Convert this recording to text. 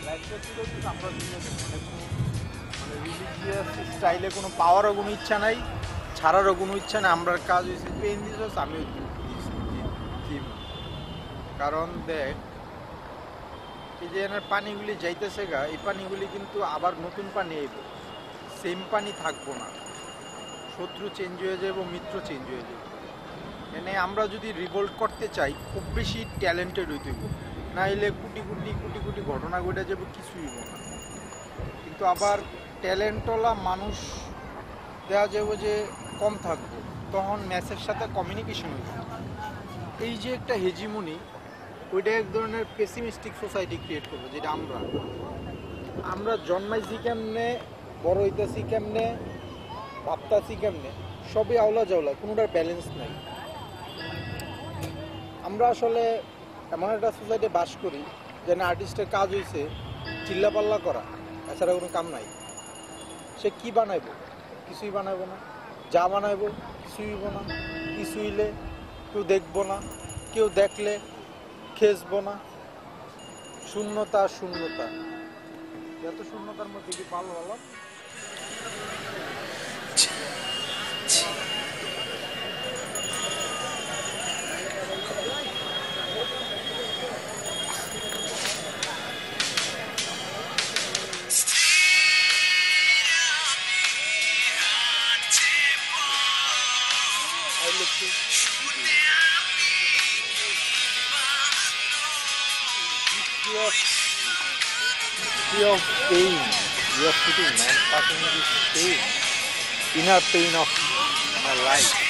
আমরা মানে রিলিজিয়াস স্টাইলে কোনো পাওয়ারও কোনো ইচ্ছা নাই, ছাড়ারও কোনো ইচ্ছা নেই। আমরা কাজ হয়েছে পেন দিস, আমিও কারণ দেখ এই যে এনার পানিগুলি যাইতেছে গা, এই পানিগুলি কিন্তু আবার নতুন পানি আইব, সেম পানি থাকবো না। শত্রু চেঞ্জ হয়ে যাবে, মিত্র চেঞ্জ হয়ে যাবে। এনে আমরা যদি রিভোল্ট করতে চাই খুব বেশি ট্যালেন্টেড হইতে হইব, না হলে কোটি কোটি কোটি কোটি ঘটনা ঘটে যাবে, কিছুই হইব না। কিন্তু আবার ট্যালেন্টওয়ালা মানুষ দেওয়া যাবে যে কম থাকবো, তখন ম্যাচের সাথে কমিউনিকেশন হইব। এই যে একটা হেজিমনি, ওইটা এক ধরনের পেসিমিস্টিক সোসাইটি ক্রিয়েট করবো, যেটা আমরা জন্মাইছি কেমনে, বড় হইতেছি কেমনে, ভাবতাছি কেমনে, সবই আওলা জাওলা, কোনোটার ব্যালেন্স নাই। আমরা আসলে এমন একটা সোসাইটি বাস করি যেন আর্টিস্টের কাজ হয়েছে চিল্লাপাল্লা করা, এছাড়া কোনো কাম নাই। সে কি বানাইব? কিছুই বানাইব না। যা বানাইব কিছুই হইব না। কিছু হইলে কেউ দেখবো না, কেউ দেখলে খেসবো না। শূন্যতা শূন্যতা, এত শূন্যতার মধ্যে কি ভালো হলো? Sea of pain, you are sitting, man, talking this pain, inner pain of my life.